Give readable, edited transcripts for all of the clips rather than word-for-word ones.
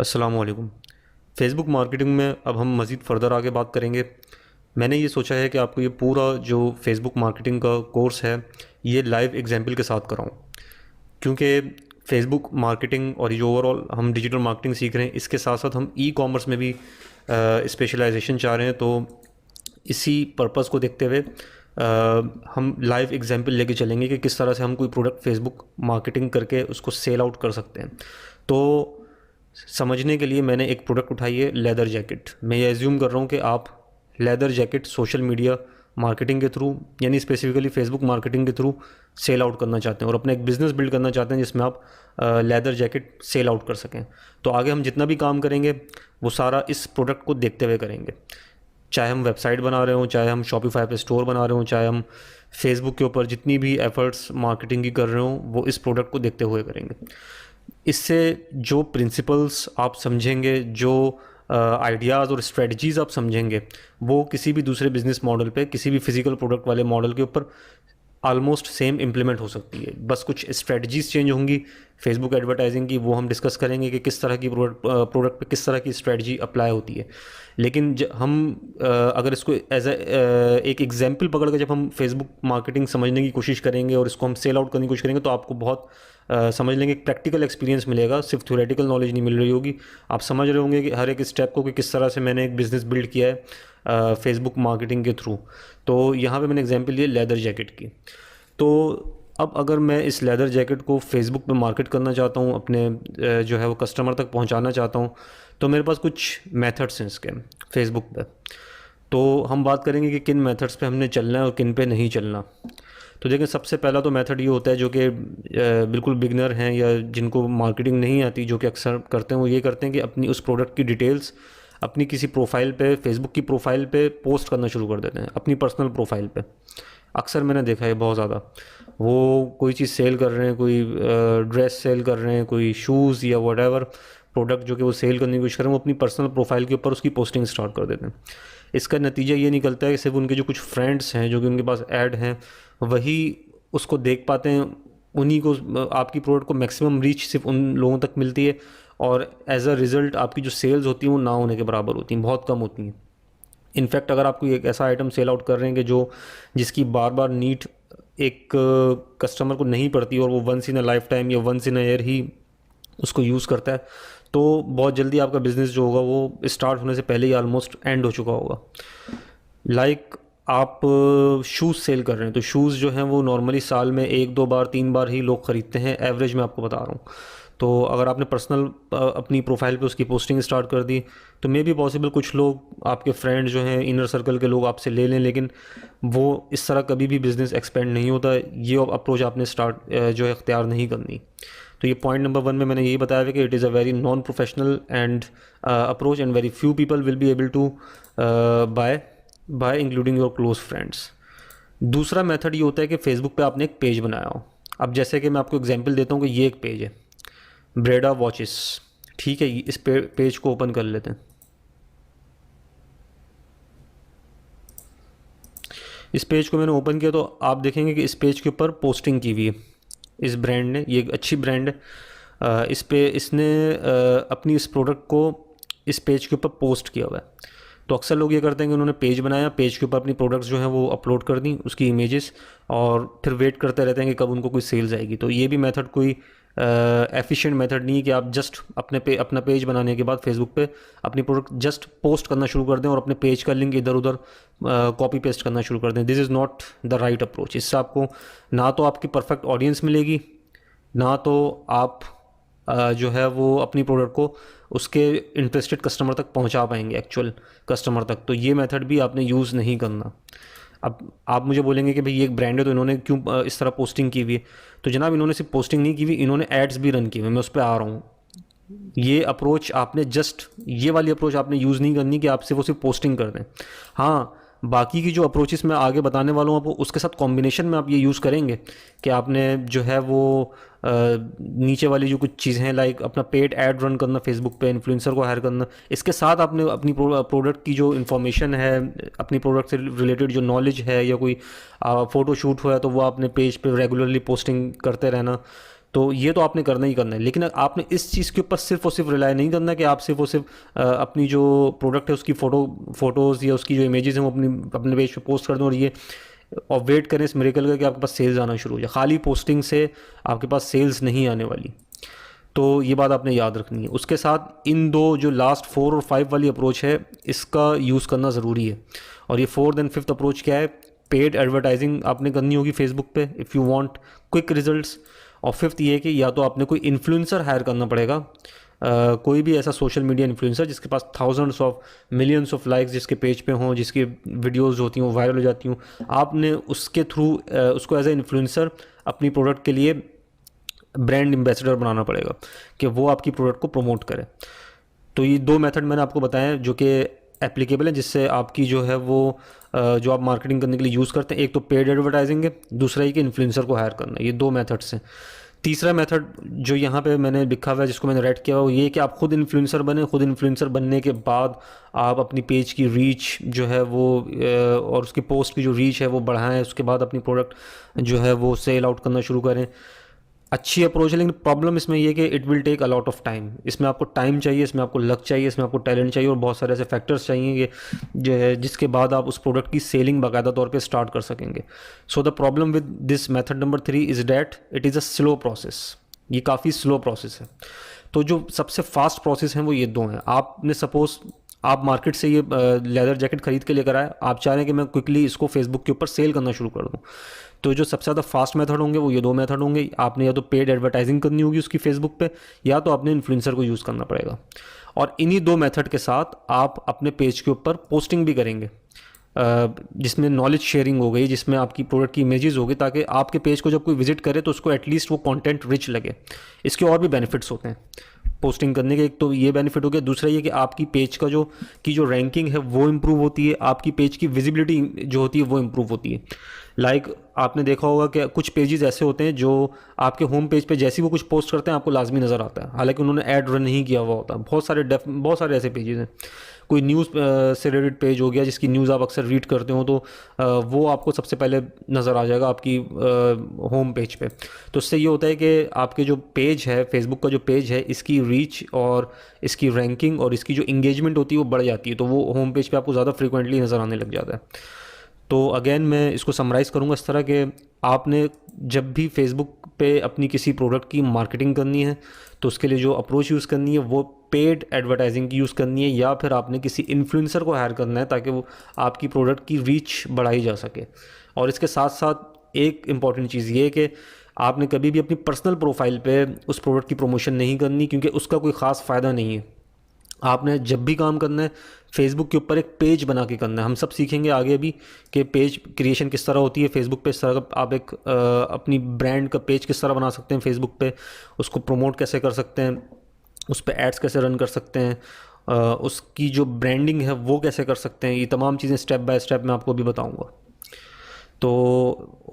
अस्सलाम वालेकुम। Facebook marketing में अब हम मज़ीद फ़र्दर आगे बात करेंगे। मैंने ये सोचा है कि आपको ये पूरा जो फ़ेसबुक मार्केटिंग का कोर्स है, ये लाइव एग्ज़ाम्पल के साथ कराऊँ। क्योंकि फ़ेसबुक मार्केटिंग और ये जो ओवरऑल हम डिजिटल मार्केटिंग सीख रहे हैं, इसके साथ-साथ हम ई-कॉमर्स में भी स्पेशलाइज़ेशन चाह रहे हैं। तो इसी पर्पस को देखते हुए हम लाइव एग्ज़ाम्पल लेके चलेंगे कि किस तरह से हम कोई प्रोडक्ट फ़ेसबुक मार्केटिंग करके उसको सेल आउट कर सकते हैं। तो समझने के लिए मैंने एक प्रोडक्ट उठाई है, लेदर जैकेट। मैं ये एज्यूम कर रहा हूँ कि आप leather jacket social media marketing के थ्रू, यानी स्पेसिफिकली फेसबुक मार्केटिंग के थ्रू सेल आउट करना चाहते हैं और अपना एक बिज़नेस बिल्ड करना चाहते हैं जिसमें आप लेदर जैकेट सेल आउट कर सकें। तो आगे हम जितना भी काम करेंगे वो सारा इस प्रोडक्ट को देखते हुए करेंगे। चाहे हम वेबसाइट बना रहे हों, चाहे हम शॉपिफाई पे स्टोर बना रहे हों, चाहे हम फेसबुक के ऊपर जितनी भी एफर्ट्स मार्केटिंग की कर रहे हों, वो इस प्रोडक्ट को देखते हुए करेंगे। इससे जो प्रिंसिपल्स आप समझेंगे, जो आइडियाज़ और स्ट्रेटजीज़ आप समझेंगे, वो किसी भी दूसरे बिजनेस मॉडल पे, किसी भी फिजिकल प्रोडक्ट वाले मॉडल के ऊपर ऑलमोस्ट सेम इम्प्लीमेंट हो सकती है। बस कुछ स्ट्रेटजीज़ चेंज होंगी फेसबुक एडवर्टाइजिंग की, वो हम डिस्कस करेंगे कि किस तरह की प्रोडक्ट पे किस तरह की स्ट्रेटजी अप्लाई होती है। लेकिन हम अगर इसको एज एक एग्जांपल पकड़ के जब हम फेसबुक मार्केटिंग समझने की कोशिश करेंगे और इसको हम सेल आउट करने की कोशिश करेंगे, तो आपको बहुत समझ लेंगे, एक प्रैक्टिकल एक्सपीरियंस मिलेगा, सिर्फ थ्योरेटिकल नॉलेज नहीं मिल रही होगी। आप समझ रहे होंगे कि हर एक स्टेप को कि किस तरह से मैंने एक बिज़नेस बिल्ड किया है फेसबुक मार्केटिंग के थ्रू। तो यहाँ पे मैंने एग्जांपल लिया लेदर जैकेट की। तो अब अगर मैं इस लेदर जैकेट को फेसबुक पे मार्केट करना चाहता हूँ, अपने जो है वो कस्टमर तक पहुँचाना चाहता हूँ, तो मेरे पास कुछ मेथड्स हैं इसके फेसबुक पे। तो हम बात करेंगे कि किन मेथड्स पे हमने चलना है और किन पे नहीं चलना। तो देखें, सबसे पहला तो मेथड ये होता है जो कि बिल्कुल बिगनर हैं या जिनको मार्केटिंग नहीं आती, जो कि अक्सर करते हैं, वो ये करते हैं कि अपनी उस प्रोडक्ट की डिटेल्स अपनी किसी प्रोफाइल पे, फेसबुक की प्रोफाइल पे पोस्ट करना शुरू कर देते हैं, अपनी पर्सनल प्रोफाइल पे। अक्सर मैंने देखा है बहुत ज़्यादा, वो कोई चीज़ सेल कर रहे हैं, कोई ड्रेस सेल कर रहे हैं, कोई शूज़ या वटेवर प्रोडक्ट जो कि वो सेल करने की कोशिश कर रहे हैं, वो अपनी पर्सनल प्रोफाइल के ऊपर उसकी पोस्टिंग स्टार्ट कर देते हैं। इसका नतीजा ये निकलता है कि सिर्फ उनके जो कुछ फ्रेंड्स हैं, जो कि उनके पास ऐड हैं, वही उसको देख पाते हैं। उन्हीं को, आपकी प्रोडक्ट को मैक्सिमम रीच सिर्फ उन लोगों तक मिलती है और एज अ रिज़ल्ट आपकी जो सेल्स होती हैं वो ना होने के बराबर होती हैं, बहुत कम होती हैं। इनफैक्ट अगर आप कोई एक ऐसा आइटम सेल आउट कर रहे हैं कि जो जिसकी बार बार नीड एक कस्टमर को नहीं पड़ती और वो once in a lifetime या वंस इन अ ईयर ही उसको यूज़ करता है, तो बहुत जल्दी आपका बिज़नेस जो होगा वो स्टार्ट होने से पहले ही ऑलमोस्ट एंड हो चुका होगा। लाइक आप शूज़ सेल कर रहे हैं, तो शूज़ जो हैं वो नॉर्मली साल में 1-2 बार 3 बार ही लोग ख़रीदते हैं, एवरेज में आपको बता रहा हूँ। तो अगर आपने पर्सनल अपनी प्रोफाइल पे उसकी पोस्टिंग स्टार्ट कर दी, तो मे बी पॉसिबल कुछ लोग आपके फ्रेंड जो हैं, इनर सर्कल के लोग आपसे ले लें, लेकिन वो इस तरह कभी भी बिज़नेस एक्सपेंड नहीं होता। ये अप्रोच आपने स्टार्ट जो है इख्तियार नहीं करनी। तो ये पॉइंट नंबर 1 में मैंने यही बताया है कि it is a very non professional and approach and very few people will be able to buy including your close friends. दूसरा मेथड ये होता है कि फेसबुक पे आपने एक पेज बनाया हो। अब जैसे कि मैं आपको एग्जांपल देता हूँ कि ये एक पेज है, ब्रेडा वॉचेस, ठीक है। इस पेज को ओपन कर लेते हैं। इस पेज को मैंने ओपन किया तो आप देखेंगे कि इस पेज के ऊपर पोस्टिंग की हुई है इस ब्रांड ने। ये एक अच्छी ब्रांड है। इस पे इसने अपनी इस प्रोडक्ट को इस पेज के ऊपर पोस्ट किया हुआ है। तो अक्सर लोग ये करते हैं कि उन्होंने पेज बनाया, पेज के ऊपर अपनी प्रोडक्ट्स जो हैं वो अपलोड कर दी, उसकी इमेजेस, और फिर वेट करते रहते हैं कि कब उनको कोई सेल्स आएगी। तो ये भी मेथड कोई एफिशिएंट मेथड नहीं है कि आप जस्ट अपना पेज बनाने के बाद फेसबुक पे अपनी प्रोडक्ट जस्ट पोस्ट करना शुरू कर दें और अपने पेज का लिंक इधर उधर कॉपी पेस्ट करना शुरू कर दें। This is not the right approach. इससे आपको ना तो आपकी परफेक्ट ऑडियंस मिलेगी, ना तो आप जो है वो अपनी प्रोडक्ट को उसके इंटरेस्टेड कस्टमर तक पहुंचा पाएंगे, एक्चुअल कस्टमर तक। तो ये मेथड भी आपने यूज़ नहीं करना। अब आप मुझे बोलेंगे कि भाई ये एक ब्रांड है तो इन्होंने क्यों इस तरह पोस्टिंग की हुई है। तो जनाब, इन्होंने सिर्फ पोस्टिंग नहीं की हुई, इन्होंने एड्स भी रन किए हुए। मैं उस पर आ रहा हूँ। ये अप्रोच आपने जस्ट, ये वाली अप्रोच आपने यूज़ नहीं करनी कि आपसे वो सिर्फ पोस्टिंग कर दें। हाँ, बाकी की जो अप्रोचेस मैं आगे बताने वाला हूँ आपको, उसके साथ कॉम्बिनेशन में आप ये यूज़ करेंगे कि आपने जो है वो नीचे वाली जो कुछ चीज़ें हैं, लाइक अपना पेड ऐड रन करना फेसबुक पे, इन्फ्लुएंसर को हायर करना, इसके साथ आपने अपनी प्रोडक्ट की जो इन्फॉर्मेशन है, अपनी प्रोडक्ट से रिलेटेड जो नॉलेज है, या कोई फ़ोटो शूट हुआ है तो वो आपने पेज पे रेगुलरली पोस्टिंग करते रहना। तो ये तो आपने करना ही करना है, लेकिन आपने इस चीज़ के ऊपर सिर्फ और सिर्फ रिलाई नहीं करना कि आप सिर्फ और सिर्फ अपनी जो प्रोडक्ट है उसकी फ़ोटोज़ या उसकी जो इमेजेस हैं वो अपने पेज पे पोस्ट कर दें और ये और वेट करें इस मिरेकल का कि आपके पास सेल्स आना शुरू हो जाए। खाली पोस्टिंग से आपके पास सेल्स नहीं आने वाली, तो ये बात आपने याद रखनी है। उसके साथ इन दो जो लास्ट 4 और 5 वाली अप्रोच है इसका यूज़ करना ज़रूरी है। और ये 4th एंड 5th अप्रोच क्या है? पेड एडवर्टाइजिंग आपने करनी होगी फेसबुक पे if you want quick results. और 5th ये कि या तो आपने कोई इन्फ्लुएंसर हायर करना पड़ेगा, कोई भी ऐसा सोशल मीडिया इन्फ्लुएंसर जिसके पास thousands of millions of likes जिसके पेज पे हों, जिसकी वीडियोस होती हैं वो वायरल हो जाती हूँ, आपने उसके थ्रू उसको एज ए इन्फ्लुएंसर अपनी प्रोडक्ट के लिए ब्रांड एम्बेसडर बनाना पड़ेगा कि वो आपकी प्रोडक्ट को प्रमोट करे। तो ये 2 मेथड मैंने आपको बताए हैं जो कि एप्लीकेबल है, जिससे आपकी जो है वो जो आप मार्केटिंग करने के लिए यूज़ करते हैं, एक तो पेड एडवर्टाइजिंग है, दूसरा ही कि इन्फ्लुएंसर को हायर करना है। ये 2 मेथड्स हैं। तीसरा मेथड जो यहाँ पे मैंने लिखा हुआ है जिसको मैंने रेड किया हुआ वो ये कि आप खुद इन्फ्लुएंसर बने। खुद इन्फ्लुएंसर बनने के बाद आप अपनी पेज की रीच जो है वो और उसकी पोस्ट की जो रीच है वो बढ़ाएं। उसके बाद अपनी प्रोडक्ट जो है वो सेल आउट करना शुरू करें। अच्छी अप्रोच है, लेकिन प्रॉब्लम इसमें ये कि it will take a lot of time. इसमें आपको टाइम चाहिए, इसमें आपको लक चाहिए, इसमें आपको टैलेंट चाहिए और बहुत सारे ऐसे फैक्टर्स चाहिए कि जो है जिसके बाद आप उस प्रोडक्ट की सेलिंग बाकायदा तौर पे स्टार्ट कर सकेंगे। So the problem with this method number 3 is that it is a slow process. ये काफ़ी स्लो प्रोसेस है। तो जो सबसे फास्ट प्रोसेस हैं वो ये 2 हैं। आपने सपोज आप मार्केट से ये लेदर जैकेट खरीद के लेकर आए, आप चाह रहे हैं कि मैं क्विकली इसको फेसबुक के ऊपर सेल करना शुरू कर दूं, तो जो सबसे ज़्यादा फास्ट मेथड होंगे वो ये 2 मेथड होंगे। आपने या तो पेड एडवर्टाइजिंग करनी होगी उसकी फेसबुक पे, या तो आपने इन्फ्लुएंसर को यूज़ करना पड़ेगा। और इन्हीं 2 मेथड के साथ आप अपने पेज के ऊपर पोस्टिंग भी करेंगे जिसमें नॉलेज शेयरिंग हो गई, जिसमें आपकी प्रोडक्ट की इमेजेस हो गई, ताकि आपके पेज को जब कोई विजिट करे तो उसको एटलीस्ट वो कंटेंट रिच लगे। इसके और भी बेनिफिट्स होते हैं पोस्टिंग करने के। एक तो ये बेनिफिट हो गया, दूसरा ये कि आपकी पेज का जो रैंकिंग है वो इम्प्रूव होती है, आपकी पेज की विजिबिलिटी जो होती है वो इम्प्रूव होती है। आपने देखा होगा कि कुछ पेजेस ऐसे होते हैं जो आपके होम पेज पे जैसे ही वो कुछ पोस्ट करते हैं आपको लाजमी नज़र आता है, हालांकि उन्होंने ऐड रन नहीं किया हुआ होता। बहुत सारे ऐसे पेजेस हैं। कोई न्यूज़ से रिलेटेड पेज हो गया जिसकी न्यूज़ आप अक्सर रीड करते हो, तो वो आपको सबसे पहले नज़र आ जाएगा आपकी होम पेज पे। तो इससे ये होता है कि आपके जो पेज है, फेसबुक का जो पेज है, इसकी रीच और इसकी रैंकिंग और इसकी जो इंगेजमेंट होती है वो बढ़ जाती है, तो वो होम पेज पे आपको ज़्यादा फ्रिक्वेंटली नज़र आने लग जाता है। तो अगेन मैं इसको समराइज़ करूँगा इस तरह के आपने जब भी फेसबुक पे अपनी किसी प्रोडक्ट की मार्केटिंग करनी है तो उसके लिए जो अप्रोच यूज़ करनी है वो पेड एडवर्टाइजिंग की यूज़ करनी है, या फिर आपने किसी इन्फ्लुएंसर को हायर करना है ताकि वो आपकी प्रोडक्ट की रीच बढ़ाई जा सके। और इसके साथ साथ एक इम्पॉर्टेंट चीज़ ये है कि आपने कभी भी अपनी पर्सनल प्रोफाइल पे उस प्रोडक्ट की प्रमोशन नहीं करनी, क्योंकि उसका कोई ख़ास फ़ायदा नहीं है। आपने जब भी काम करना है फेसबुक के ऊपर एक पेज बना के करना है। हम सब सीखेंगे आगे भी कि पेज क्रिएशन किस तरह होती है फेसबुक पे। इस तरह का आप एक अपनी ब्रांड का पेज किस तरह बना सकते हैं फेसबुक पे, उसको प्रमोट कैसे कर सकते हैं, उस पर एड्स कैसे रन कर सकते हैं, उसकी जो ब्रांडिंग है वो कैसे कर सकते हैं। ये तमाम चीज़ें स्टेप बाय स्टेप मैं आपको अभी बताऊँगा। तो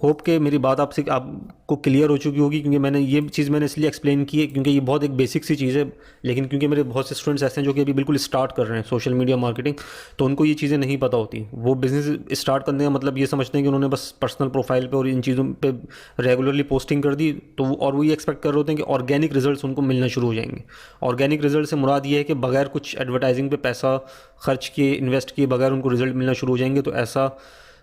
होप कि मेरी बात आपको क्लियर हो चुकी होगी, क्योंकि मैंने इसलिए एक्सप्लेन की है क्योंकि ये बहुत एक बेसिक सी चीज़ है, लेकिन क्योंकि मेरे बहुत से स्टूडेंट्स ऐसे हैं जो कि अभी बिल्कुल स्टार्ट कर रहे हैं सोशल मीडिया मार्केटिंग, तो उनको ये चीज़ें नहीं पता होती। वो बिज़नेस स्टार्ट करने का मतलब ये समझते हैं कि उन्होंने बस पर्सनल प्रोफाइल पे और इन चीज़ों पे रेगुलरली पोस्टिंग कर दी, तो वो ये एक्सपेक्ट कर रहे होते हैं कि ऑर्गेनिक रिजल्ट्स उनको मिलना शुरू हो जाएंगे। ऑर्गेनिक रिजल्ट से मुराद ये है कि बगैर कुछ एडवर्टाइजिंग पे पैसा खर्च किए, इन्वेस्ट किए बगैर उनको रिजल्ट मिलना शुरू हो जाएंगे। तो ऐसा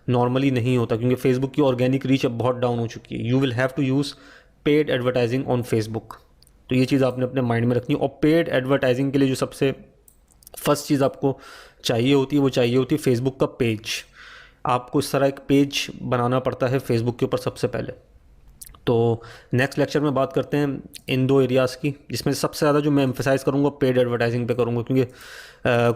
नॉर्मली नहीं होता, क्योंकि फेसबुक की ऑर्गेनिक रीच अब बहुत डाउन हो चुकी है। You will have to use paid advertising on Facebook. तो ये चीज़ आपने अपने माइंड में रखनी है। और पेड एडवर्टाइजिंग के लिए जो सबसे फर्स्ट चीज़ आपको चाहिए होती है वो चाहिए होती है फेसबुक का पेज। आपको इस तरह एक पेज बनाना पड़ता है फेसबुक के ऊपर सबसे पहले। तो नेक्स्ट लेक्चर में बात करते हैं इन 2 एरियाज़ की, जिसमें सबसे ज़्यादा जो मैं एम्फेसाइज़ करूँगा पेड एडवर्टाइजिंग पे करूँगा, क्योंकि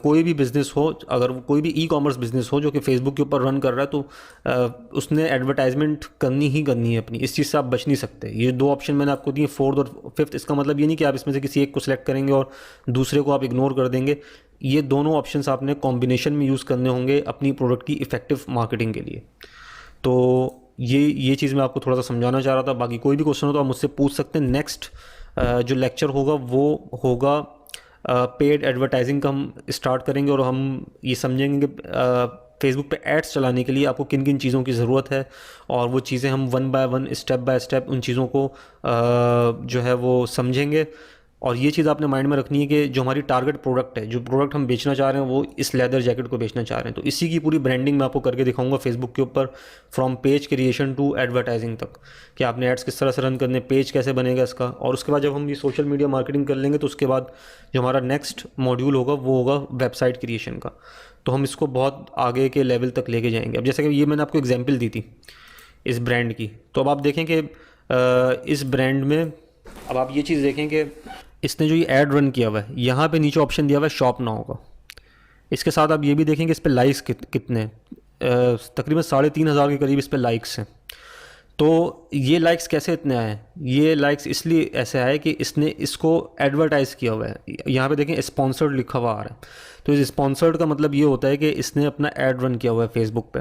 कोई भी बिज़नेस हो, अगर कोई भी ई कॉमर्स बिज़नेस हो जो कि फेसबुक के ऊपर रन कर रहा है, तो उसने एडवर्टाइजमेंट करनी ही करनी है अपनी। इस चीज़ से आप बच नहीं सकते। ये 2 ऑप्शन मैंने आपको दिए, 4th और 5th। इसका मतलब ये नहीं कि आप इसमें से किसी एक को सिलेक्ट करेंगे और दूसरे को आप इग्नोर कर देंगे। ये दोनों ऑप्शंस आपने कॉम्बिनेशन में यूज़ करने होंगे अपनी प्रोडक्ट की इफेक्टिव मार्केटिंग के लिए। तो ये चीज़ मैं आपको थोड़ा सा समझाना चाह रहा था। बाकी कोई भी क्वेश्चन हो तो आप मुझसे पूछ सकते हैं। नेक्स्ट जो लेक्चर होगा वो होगा पेड एडवर्टाइजिंग का, हम स्टार्ट करेंगे और हम ये समझेंगे कि फेसबुक पे एड्स चलाने के लिए आपको किन किन चीज़ों की ज़रूरत है, और वो चीज़ें हम one by one, step by step उन चीज़ों को जो है वो समझेंगे। और ये चीज़ आपने माइंड में रखनी है कि जो हमारी टारगेट प्रोडक्ट है, जो प्रोडक्ट हम बेचना चाह रहे हैं, वो इस लेदर जैकेट को बेचना चाह रहे हैं, तो इसी की पूरी ब्रांडिंग मैं आपको करके दिखाऊंगा फेसबुक के ऊपर, from page creation to advertising तक, कि आपने एड्स किस तरह से रन करने, पेज कैसे बनेगा इसका। और उसके बाद जब हम ये सोशल मीडिया मार्केटिंग कर लेंगे तो उसके बाद जो हमारा नेक्स्ट मॉड्यूल होगा वो होगा वेबसाइट क्रिएशन का। तो हम इसको बहुत आगे के लेवल तक लेके जाएंगे। अब जैसे कि ये मैंने आपको एग्जाम्पल दी थी इस ब्रांड की, तो अब आप देखें कि इस ब्रांड में अब आप ये चीज़ देखें कि इसने जो ये ऐड रन किया हुआ है, यहाँ पे नीचे ऑप्शन दिया हुआ है शॉप नाउ का। इसके साथ आप ये भी देखेंगे इस पर लाइक्स कितने हैं, तकरीबन 3,500 के करीब इस पर लाइक्स हैं। तो ये लाइक्स कैसे इतने आए हैं? ये लाइक्स इसलिए ऐसे आए कि इसने इसको एडवर्टाइज़ किया हुआ है। यहाँ पे देखें स्पॉन्सर्ड लिखा हुआ आ रहा है, तो इस स्पॉन्सर्ड का मतलब ये होता है कि इसने अपना ऐड रन किया हुआ है फेसबुक पे,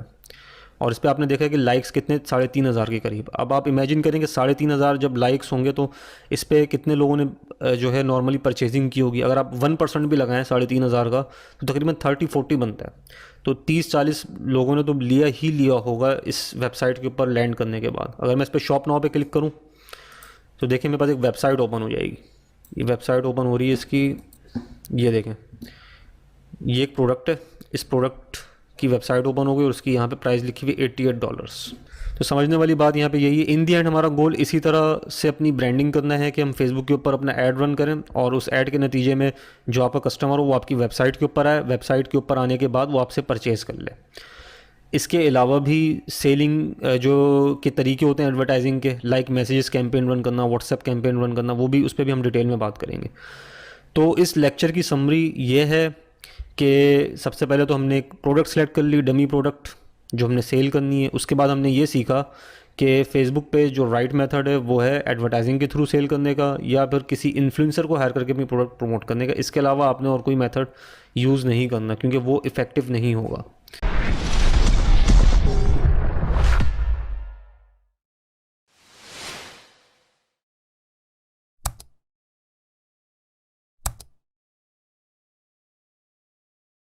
और इस पर आपने देखा कि लाइक्स कितने 3,500 के करीब। अब आप इमेजिन करें कि 3,500 जब लाइक्स होंगे तो इस पर कितने लोगों ने जो है नॉर्मली परचेजिंग की होगी। अगर आप 1% भी लगाएं 3,500 का, तो तकरीबन 30-40 बनता है। तो 30-40 लोगों ने तो लिया ही लिया होगा इस वेबसाइट के ऊपर लैंड करने के बाद। अगर मैं इस पर शॉप नाउ पे क्लिक करूँ तो देखिए मेरे पास एक वेबसाइट ओपन हो जाएगी। ये वेबसाइट ओपन हो रही है इसकी, ये देखें, ये एक प्रोडक्ट है, इस प्रोडक्ट की वेबसाइट ओपन हो गई और उसकी यहाँ पे प्राइस लिखी हुई $88। तो समझने वाली बात यहाँ पे यही है, इन दी एंड हमारा गोल इसी तरह से अपनी ब्रांडिंग करना है कि हम फेसबुक के ऊपर अपना ऐड रन करें, और उस ऐड के नतीजे में जो आपका कस्टमर हो वो आपकी वेबसाइट के ऊपर आए, वेबसाइट के ऊपर आने के बाद वो आपसे परचेज़ कर ले। इसके अलावा भी सेलिंग जो के तरीके होते हैं एडवर्टाइजिंग के, लाइक मैसेजेस कैंपेन रन करना, व्हाट्सएप कैंपेन रन करना, वो भी उस पर भी हम डिटेल में बात करेंगे। तो इस लेक्चर की समरी ये है कि सबसे पहले तो हमने एक प्रोडक्ट सेलेक्ट कर ली, डमी प्रोडक्ट जो हमने सेल करनी है। उसके बाद हमने ये सीखा कि फेसबुक पे जो राइट मेथड है वो है एडवर्टाइजिंग के थ्रू सेल करने का, या फिर किसी इन्फ्लुएंसर को हायर करके अपनी प्रोडक्ट प्रमोट करने का। इसके अलावा आपने और कोई मेथड यूज़ नहीं करना, क्योंकि वो इफ़ेक्टिव नहीं होगा।